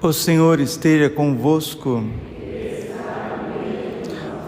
O Senhor esteja convosco.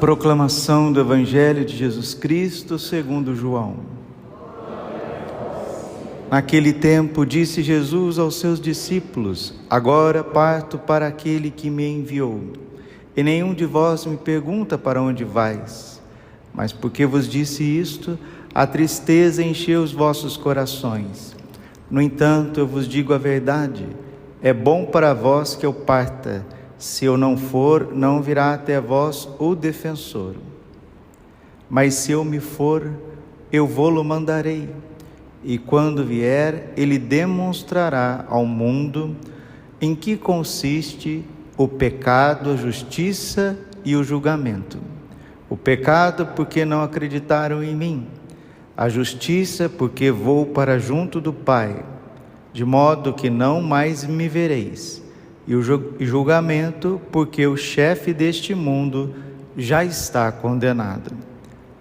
Proclamação do Evangelho de Jesus Cristo segundo João. Naquele tempo disse Jesus aos seus discípulos: Agora parto para aquele que me enviou, e nenhum de vós me pergunta para onde vais. Mas porque vos disse isto, a tristeza encheu os vossos corações. No entanto, eu vos digo a verdade: é bom para vós que eu parta. Se eu não for, não virá até vós o defensor. Mas se eu me for, eu vô-lo mandarei. E quando vier, ele demonstrará ao mundo em que consiste o pecado, a justiça e o julgamento. O pecado, porque não acreditaram em mim. A justiça, porque vou para junto do Pai, de modo que não mais me vereis. E o julgamento, porque o chefe deste mundo já está condenado.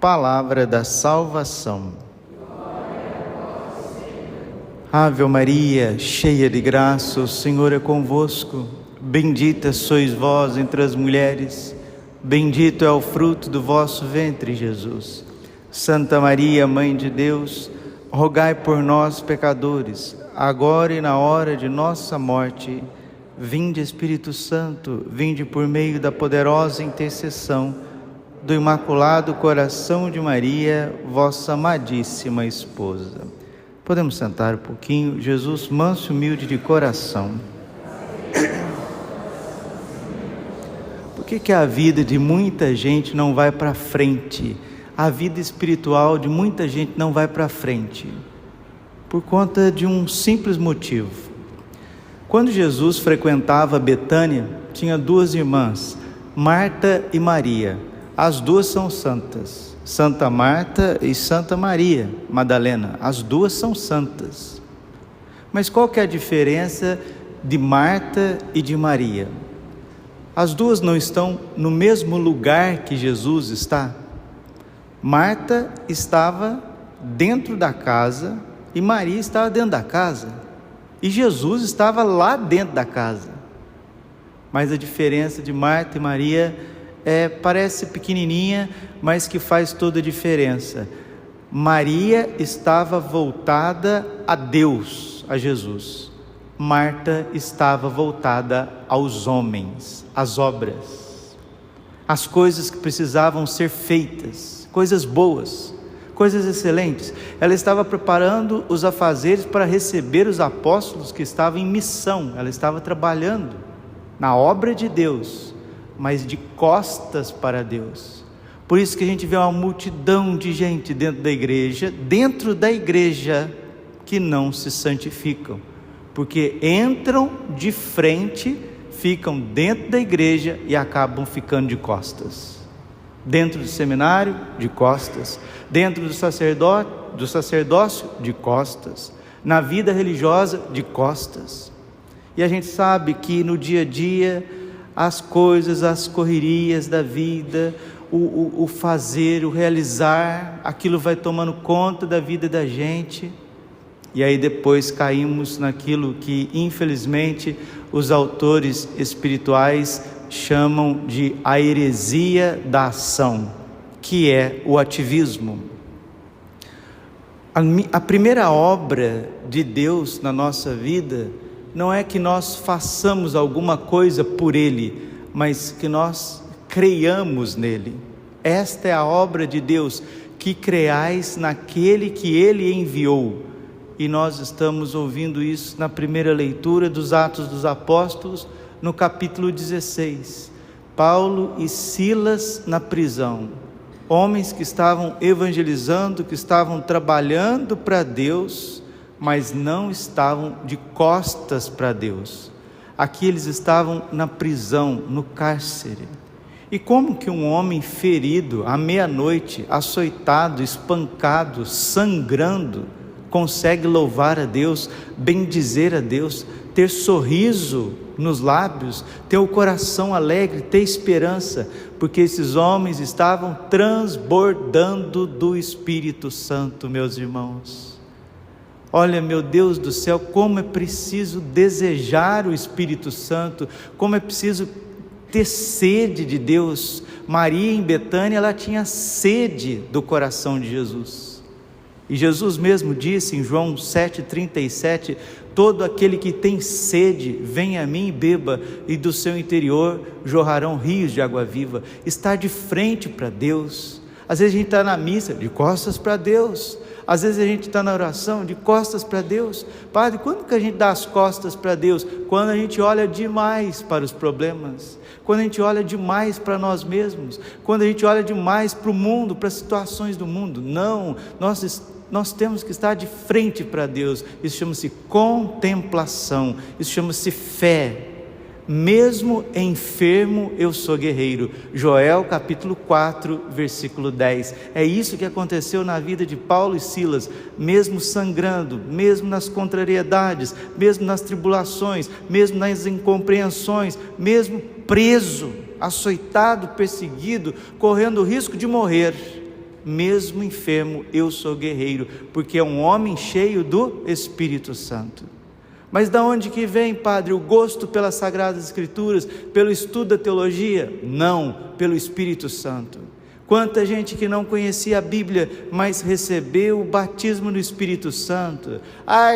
Palavra da salvação. Ave Maria, cheia de graça, o Senhor é convosco. Bendita sois vós entre as mulheres, bendito é o fruto do vosso ventre, Jesus. Santa Maria, Mãe de Deus, rogai por nós, pecadores, agora e na hora de nossa morte. Vinde, Espírito Santo, vinde por meio da poderosa intercessão do Imaculado Coração de Maria, vossa amadíssima esposa. Podemos sentar um pouquinho? Jesus, manso e humilde de coração. Por que a vida de muita gente não vai para frente? A vida espiritual de muita gente não vai para frente. Por conta de um simples motivo. Quando Jesus frequentava Betânia, tinha duas irmãs, Marta e Maria. As duas são santas, Santa Marta e Santa Maria Madalena. As duas são santas. Mas qual que é a diferença de Marta e de Maria? As duas não estão no mesmo lugar que Jesus está. Marta estava dentro da casa e Maria estava dentro da casa. E Jesus estava lá dentro da casa. Mas a diferença de Marta e Maria parece pequenininha, mas que faz toda a diferença. Maria estava voltada a Deus, a Jesus. Marta estava voltada aos homens, às obras, às coisas que precisavam ser feitas, coisas boas, coisas excelentes. Ela estava preparando os afazeres para receber os apóstolos que estavam em missão. Ela estava trabalhando na obra de Deus, mas de costas para Deus. Por isso que a gente vê uma multidão de gente dentro da igreja que não se santificam, porque entram de frente, ficam dentro da igreja e acabam ficando de costas. Dentro do seminário, de costas. Dentro do sacerdócio, de costas. Na vida religiosa, de costas. E a gente sabe que no dia a dia, as coisas, as correrias da vida, o fazer, o realizar, aquilo vai tomando conta da vida da gente. E aí depois caímos naquilo que, infelizmente, os autores espirituais chamam de a heresia da ação, que é o ativismo. A primeira obra de Deus na nossa vida não é que nós façamos alguma coisa por Ele, mas que nós creiamos nele. Esta é a obra de Deus, que creais naquele que Ele enviou. E nós estamos ouvindo isso na primeira leitura dos Atos dos Apóstolos, no capítulo 16, Paulo e Silas na prisão, homens que estavam evangelizando, que estavam trabalhando para Deus, mas não estavam de costas para Deus. Aqui eles estavam na prisão, no cárcere. E como que um homem ferido à meia-noite, açoitado, espancado, sangrando, consegue louvar a Deus, bendizer a Deus, ter sorriso nos lábios, ter o coração alegre, ter esperança? Porque esses homens estavam transbordando do Espírito Santo, meus irmãos. Olha, meu Deus do céu, como é preciso desejar o Espírito Santo, como é preciso ter sede de Deus. Maria em Betânia, ela tinha sede do coração de Jesus. E Jesus mesmo disse em João 7,37, todo aquele que tem sede, venha a mim e beba, e do seu interior jorrarão rios de água viva. Estar de frente para Deus. Às vezes a gente está na missa, de costas para Deus. Às vezes a gente está na oração, de costas para Deus. Padre, quando que a gente dá as costas para Deus? Quando a gente olha demais para os problemas, quando a gente olha demais para nós mesmos, quando a gente olha demais para o mundo, para as situações do mundo. Não, nós temos que estar de frente para Deus. Isso chama-se contemplação, isso chama-se fé. Mesmo enfermo eu sou guerreiro. Joel capítulo 4 versículo 10. É isso que aconteceu na vida de Paulo e Silas. Mesmo sangrando, mesmo nas contrariedades, mesmo nas tribulações, mesmo nas incompreensões, mesmo preso, açoitado, perseguido, correndo o risco de morrer, mesmo enfermo eu sou guerreiro, porque é um homem cheio do Espírito Santo. Mas da onde que vem, Padre, o gosto pelas Sagradas Escrituras, pelo estudo da teologia? Não, pelo Espírito Santo. Quanta gente que não conhecia a Bíblia, mas recebeu o batismo no Espírito Santo.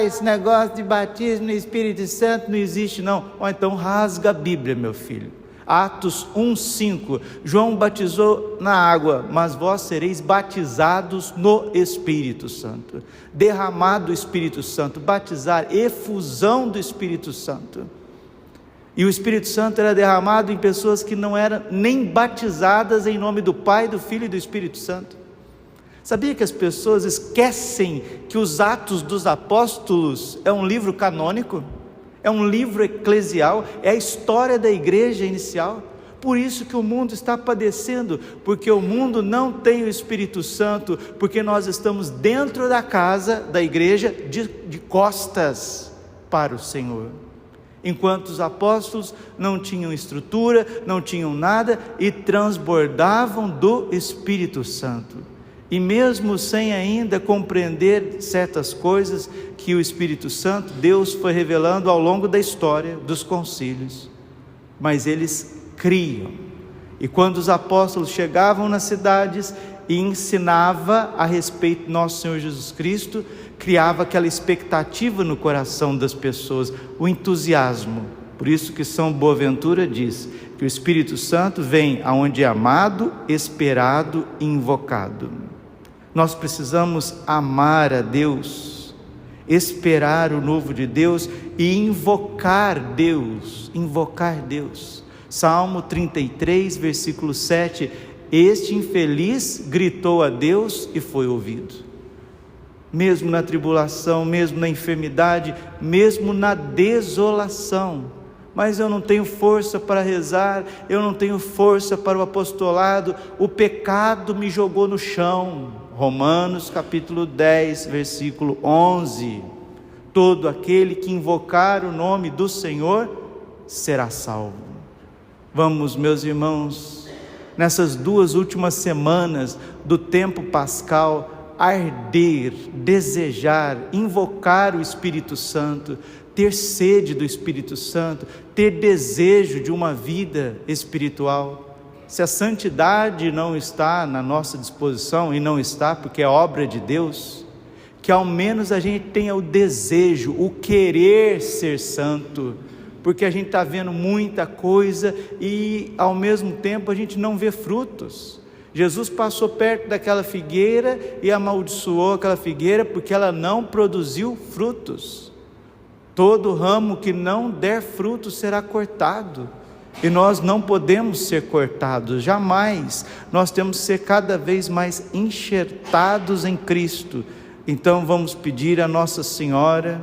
Esse negócio de batismo no Espírito Santo não existe não. Ou então rasga a Bíblia, meu filho. Atos 1:5, João batizou na água, mas vós sereis batizados no Espírito Santo. Derramado o Espírito Santo, batizar, efusão do Espírito Santo. E o Espírito Santo era derramado em pessoas que não eram nem batizadas em nome do Pai, do Filho e do Espírito Santo. Sabia que as pessoas esquecem que os Atos dos Apóstolos é um livro canônico? É um livro eclesial, é a história da igreja inicial. Por isso que o mundo está padecendo, porque o mundo não tem o Espírito Santo, porque nós estamos dentro da casa da igreja de costas para o Senhor. Enquanto os apóstolos não tinham estrutura, não tinham nada e transbordavam do Espírito Santo. E mesmo sem ainda compreender certas coisas que o Espírito Santo, Deus foi revelando ao longo da história dos concílios, mas eles criam. E quando os apóstolos chegavam nas cidades e ensinava a respeito do nosso Senhor Jesus Cristo, criava aquela expectativa no coração das pessoas, o entusiasmo. Por isso que São Boaventura diz que o Espírito Santo vem aonde é amado, esperado e invocado. Nós precisamos amar a Deus, esperar o novo de Deus e invocar Deus, Salmo 33, versículo 7, este infeliz gritou a Deus e foi ouvido. Mesmo na tribulação, mesmo na enfermidade, mesmo na desolação, mas eu não tenho força para rezar, eu não tenho força para o apostolado, o pecado me jogou no chão. Romanos capítulo 10, versículo 11, todo aquele que invocar o nome do Senhor será salvo. Vamos, meus irmãos, nessas 2 últimas semanas do tempo pascal, arder, desejar, invocar o Espírito Santo, ter sede do Espírito Santo, ter desejo de uma vida espiritual. Se a santidade não está na nossa disposição, e não está porque é obra de Deus, que ao menos a gente tenha o desejo, o querer ser santo, porque a gente está vendo muita coisa e ao mesmo tempo a gente não vê frutos. Jesus passou perto daquela figueira e amaldiçoou aquela figueira porque ela não produziu frutos. Todo ramo que não der fruto será cortado. E nós não podemos ser cortados, jamais. Nós temos que ser cada vez mais enxertados em Cristo. Então vamos pedir a Nossa Senhora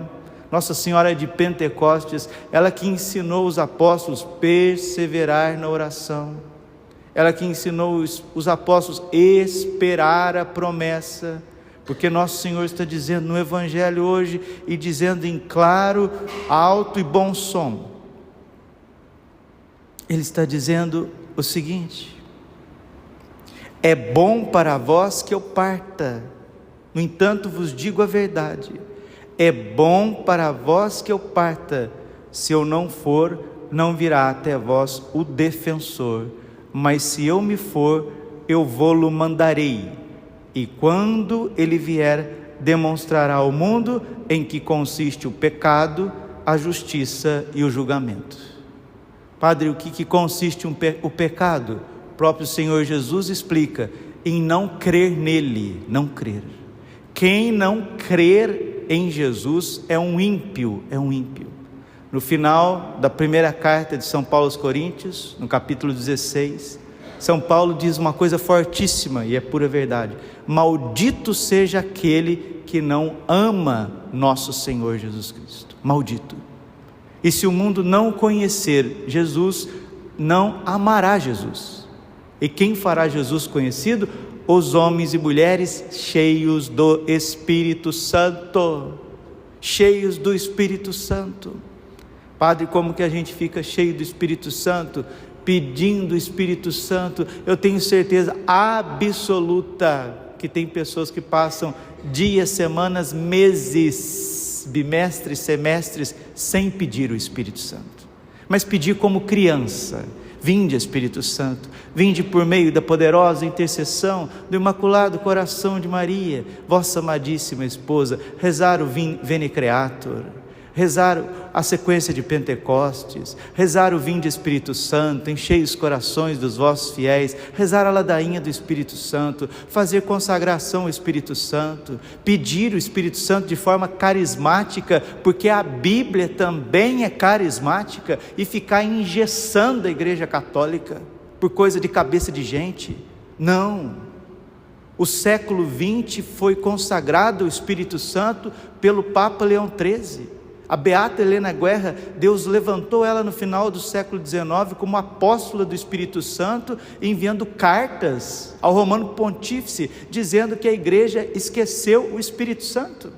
de Pentecostes, ela que ensinou os apóstolos a perseverar na oração, ela que ensinou os apóstolos a esperar a promessa, porque nosso Senhor está dizendo no Evangelho hoje, e dizendo em claro, alto e bom som, Ele está dizendo o seguinte: é bom para vós que eu parta, no entanto vos digo a verdade, é bom para vós que eu parta. Se eu não for, não virá até vós o defensor. Mas se eu me for, eu vô-lo mandarei. E quando ele vier, demonstrará ao mundo em que consiste o pecado, a justiça e o julgamento. Padre, o que consiste o pecado? O próprio Senhor Jesus explica: em não crer nele, não crer. Quem não crer em Jesus é um ímpio, No final da primeira carta de São Paulo aos Coríntios, no capítulo 16, São Paulo diz uma coisa fortíssima e é pura verdade: maldito seja aquele que não ama nosso Senhor Jesus Cristo. Maldito. E se o mundo não conhecer Jesus, não amará Jesus. E quem fará Jesus conhecido? Os homens e mulheres cheios do Espírito Santo. Cheios do Espírito Santo. Padre, como que a gente fica cheio do Espírito Santo? Pedindo o Espírito Santo. Eu tenho certeza absoluta que tem pessoas que passam dias, semanas, meses, bimestres, semestres, sem pedir o Espírito Santo. Mas pedir como criança: vinde Espírito Santo, vinde por meio da poderosa intercessão do Imaculado Coração de Maria, vossa amadíssima esposa, rezar o Veni Creator, rezar a sequência de Pentecostes, rezar o Vinde Espírito Santo, enchei os corações dos vossos fiéis, rezar a ladainha do Espírito Santo, fazer consagração ao Espírito Santo, pedir o Espírito Santo de forma carismática, porque a Bíblia também é carismática, e ficar engessando a Igreja Católica por coisa de cabeça de gente. Não. O século XX foi consagrado ao Espírito Santo pelo Papa Leão XIII. A beata Helena Guerra, Deus levantou ela no final do século XIX como apóstola do Espírito Santo, enviando cartas ao Romano Pontífice, dizendo que a igreja esqueceu o Espírito Santo.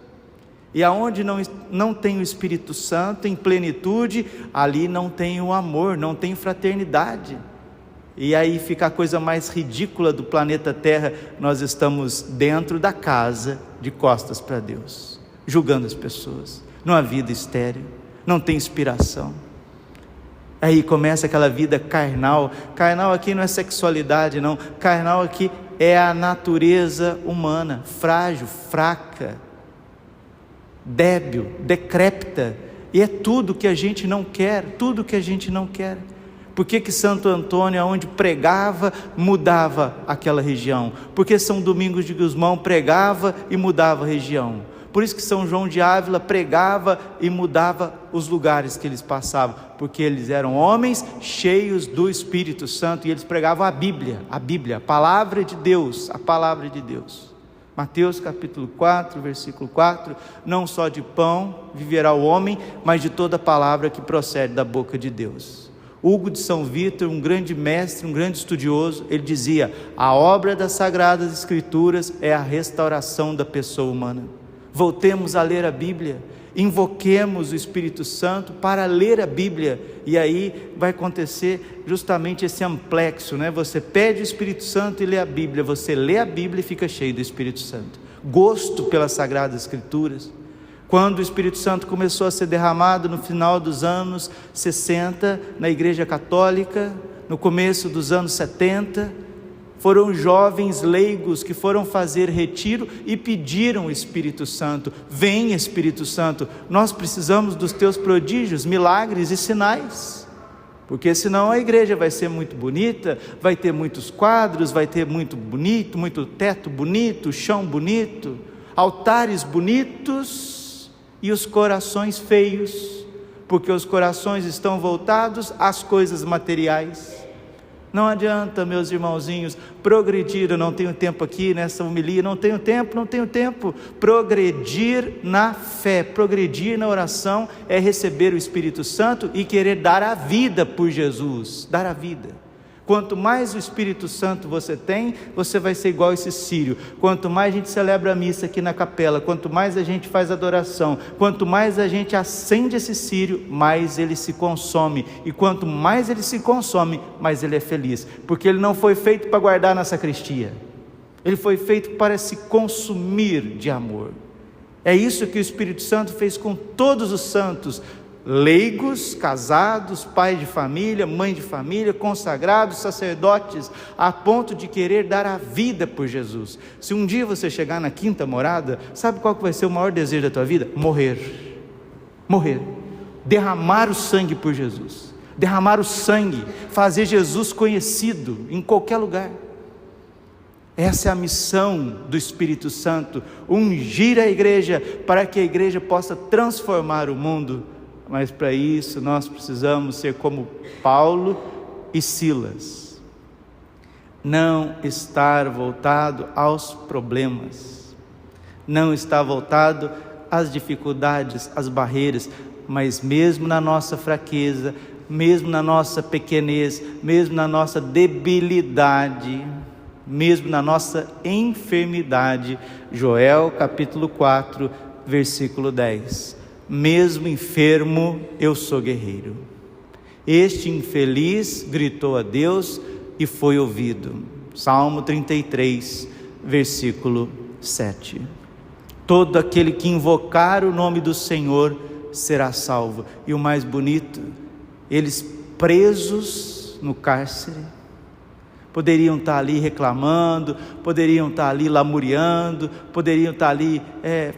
E aonde não tem o Espírito Santo em plenitude, ali não tem o amor, não tem fraternidade. E aí fica a coisa mais ridícula do planeta Terra: nós estamos dentro da casa, de costas para Deus, julgando as pessoas. Numa vida estéril, não tem inspiração. Aí começa aquela vida carnal. Carnal aqui não é sexualidade, não. Carnal aqui é a natureza humana, frágil, fraca, débil, decrépita. E é tudo que a gente não quer, tudo que a gente não quer. Por que Santo Antônio, aonde pregava, mudava aquela região? Por que São Domingos de Gusmão pregava e mudava a região? Por isso que São João de Ávila pregava e mudava os lugares que eles passavam, porque eles eram homens cheios do Espírito Santo, e eles pregavam a Bíblia, a palavra de Deus, a palavra de Deus. Mateus capítulo 4, versículo 4, não só de pão viverá o homem, mas de toda palavra que procede da boca de Deus. Hugo de São Vítor, um grande mestre, um grande estudioso, ele dizia: a obra das Sagradas Escrituras é a restauração da pessoa humana. Voltemos a ler a Bíblia, invoquemos o Espírito Santo para ler a Bíblia, e aí vai acontecer justamente esse amplexo, né? Você pede o Espírito Santo e lê a Bíblia, você lê a Bíblia e fica cheio do Espírito Santo. Gosto pelas Sagradas Escrituras. Quando o Espírito Santo começou a ser derramado no final dos anos 60, na Igreja Católica, no começo dos anos 70, foram jovens leigos que foram fazer retiro e pediram o Espírito Santo: vem Espírito Santo, nós precisamos dos teus prodígios, milagres e sinais, porque senão a igreja vai ser muito bonita, vai ter muitos quadros, vai ter muito bonito, muito teto bonito, chão bonito, altares bonitos e os corações feios, porque os corações estão voltados às coisas materiais. Não adianta, meus irmãozinhos, progredir. Eu não tenho tempo aqui nessa homilia, não tenho tempo. Progredir na fé, progredir na oração é receber o Espírito Santo e querer dar a vida por Jesus, dar a vida. Quanto mais o Espírito Santo você tem, você vai ser igual esse sírio. Quanto mais a gente celebra a missa aqui na capela, quanto mais a gente faz adoração, quanto mais a gente acende esse sírio, mais ele se consome. E quanto mais ele se consome, mais ele é feliz. Porque ele não foi feito para guardar na sacristia. Ele foi feito para se consumir de amor. É isso que o Espírito Santo fez com todos os santos, leigos, casados, pai de família, mãe de família, consagrados, sacerdotes, a ponto de querer dar a vida por Jesus. Se um dia você chegar na quinta morada, sabe qual que vai ser o maior desejo da tua vida? Morrer. Morrer. Derramar o sangue por Jesus. Derramar o sangue, fazer Jesus conhecido em qualquer lugar. Essa é a missão do Espírito Santo, ungir a igreja para que a igreja possa transformar o mundo. Mas para isso nós precisamos ser como Paulo e Silas, não estar voltado aos problemas, não estar voltado às dificuldades, às barreiras, mas mesmo na nossa fraqueza, mesmo na nossa pequenez, mesmo na nossa debilidade, mesmo na nossa enfermidade. Joel capítulo 4, versículo 10. Mesmo enfermo, eu sou guerreiro. Este infeliz gritou a Deus e foi ouvido. Salmo 33, versículo 7. Todo aquele que invocar o nome do Senhor será salvo. E o mais bonito, eles presos no cárcere, poderiam estar ali reclamando, poderiam estar ali lamuriando, poderiam estar ali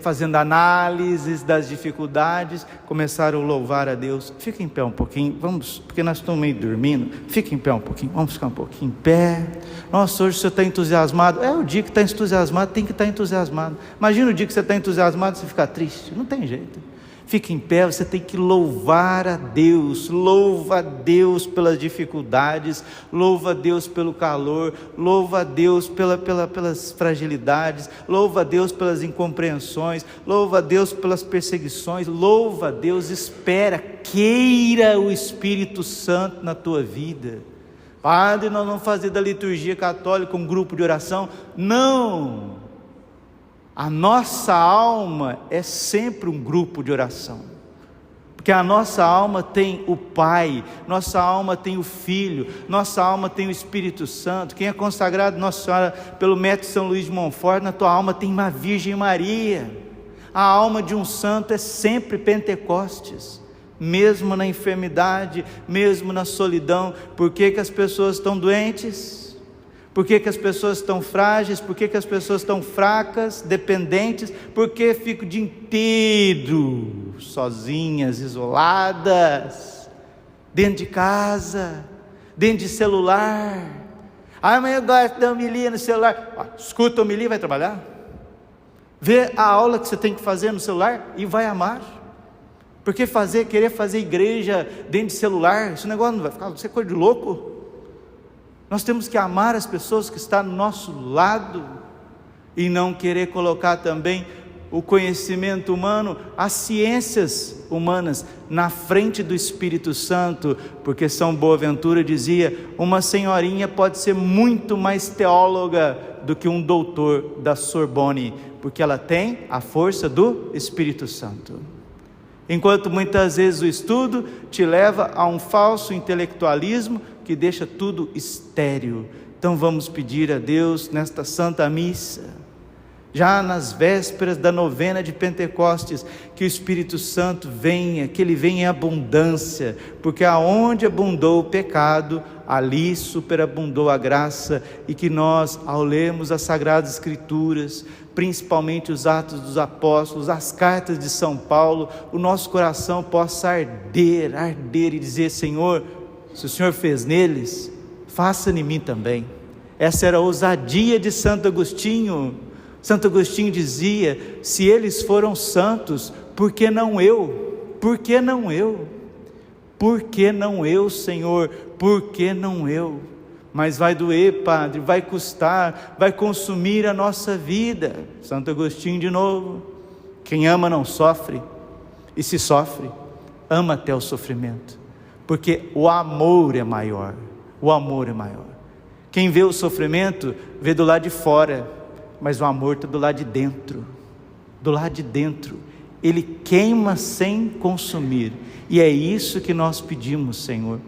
fazendo análises das dificuldades, começaram a louvar a Deus. Fica em pé um pouquinho, vamos, porque nós estamos meio dormindo, fica em pé um pouquinho, vamos ficar um pouquinho em pé. Nossa, hoje você está entusiasmado. O dia que está entusiasmado, tem que estar entusiasmado. Imagina o dia que você está entusiasmado e você ficar triste, não tem jeito. Fique em pé, você tem que louvar a Deus, louva a Deus pelas dificuldades, louva a Deus pelo calor, louva a Deus pelas fragilidades, louva a Deus pelas incompreensões, louva a Deus pelas perseguições, louva a Deus, espera, queira o Espírito Santo na tua vida. Padre, nós vamos fazer da liturgia católica um grupo de oração? Não! A nossa alma é sempre um grupo de oração, porque a nossa alma tem o Pai, nossa alma tem o Filho, nossa alma tem o Espírito Santo. Quem é consagrado Nossa Senhora pelo Mestre São Luís de Montfort, na tua alma tem uma Virgem Maria. A alma de um santo é sempre Pentecostes, mesmo na enfermidade, mesmo na solidão. Por que as pessoas estão doentes? Por que as pessoas estão frágeis? Por que as pessoas estão fracas, dependentes? Por que ficam o dia inteiro sozinhas, isoladas, dentro de casa, dentro de celular? Mas eu gosto da homilia no celular. Escuta a homilia e vai trabalhar. Vê a aula que você tem que fazer no celular e vai amar. Porque querer fazer igreja dentro de celular, esse negócio não vai ficar, você é coisa de louco. Nós temos que amar as pessoas que estão no nosso lado e não querer colocar também o conhecimento humano, as ciências humanas na frente do Espírito Santo, porque São Boaventura dizia: uma senhorinha pode ser muito mais teóloga do que um doutor da Sorbonne, porque ela tem a força do Espírito Santo. Enquanto muitas vezes o estudo te leva a um falso intelectualismo que deixa tudo estéril. Então vamos pedir a Deus nesta Santa Missa, já nas vésperas da novena de Pentecostes, que o Espírito Santo venha, que Ele venha em abundância, porque aonde abundou o pecado, ali superabundou a graça, e que nós, ao lermos as Sagradas Escrituras, principalmente os Atos dos Apóstolos, as cartas de São Paulo, o nosso coração possa arder e dizer: Senhor, se o Senhor fez neles, faça em mim também. Essa era a ousadia de Santo Agostinho. Santo Agostinho dizia: se eles foram santos, por que não eu? Por que não eu? Por que não eu, Senhor? Por que não eu? Mas vai doer, Padre, vai custar, vai consumir a nossa vida. Santo Agostinho de novo: quem ama não sofre, e se sofre, ama até o sofrimento, porque o amor é maior. O amor é maior. Quem vê o sofrimento, vê do lado de fora, mas o amor está do lado de dentro. Do lado de dentro, ele queima sem consumir, e é isso que nós pedimos, Senhor.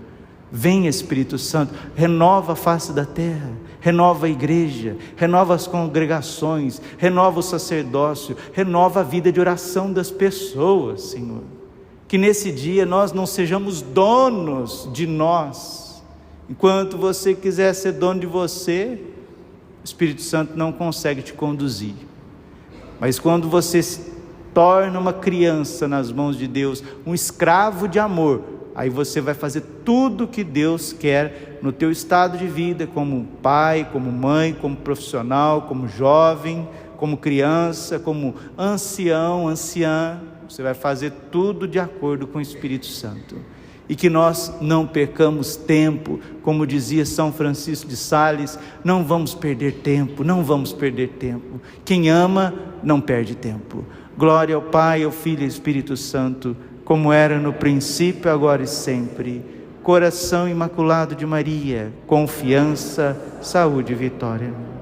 Vem, Espírito Santo, renova a face da terra, renova a igreja, renova as congregações, renova o sacerdócio, renova a vida de oração das pessoas, Senhor. Que nesse dia nós não sejamos donos de nós. Enquanto você quiser ser dono de você, o Espírito Santo não consegue te conduzir. Mas quando você se torna uma criança nas mãos de Deus, um escravo de amor, aí você vai fazer tudo o que Deus quer no teu estado de vida, como pai, como mãe, como profissional, como jovem, como criança, como ancião, anciã. Você vai fazer tudo de acordo com o Espírito Santo. E que nós não percamos tempo, como dizia São Francisco de Sales, não vamos perder tempo, não vamos perder tempo. Quem ama não perde tempo. Glória ao Pai, ao Filho e ao Espírito Santo, como era no princípio, agora e sempre. Coração imaculado de Maria, confiança, saúde e vitória.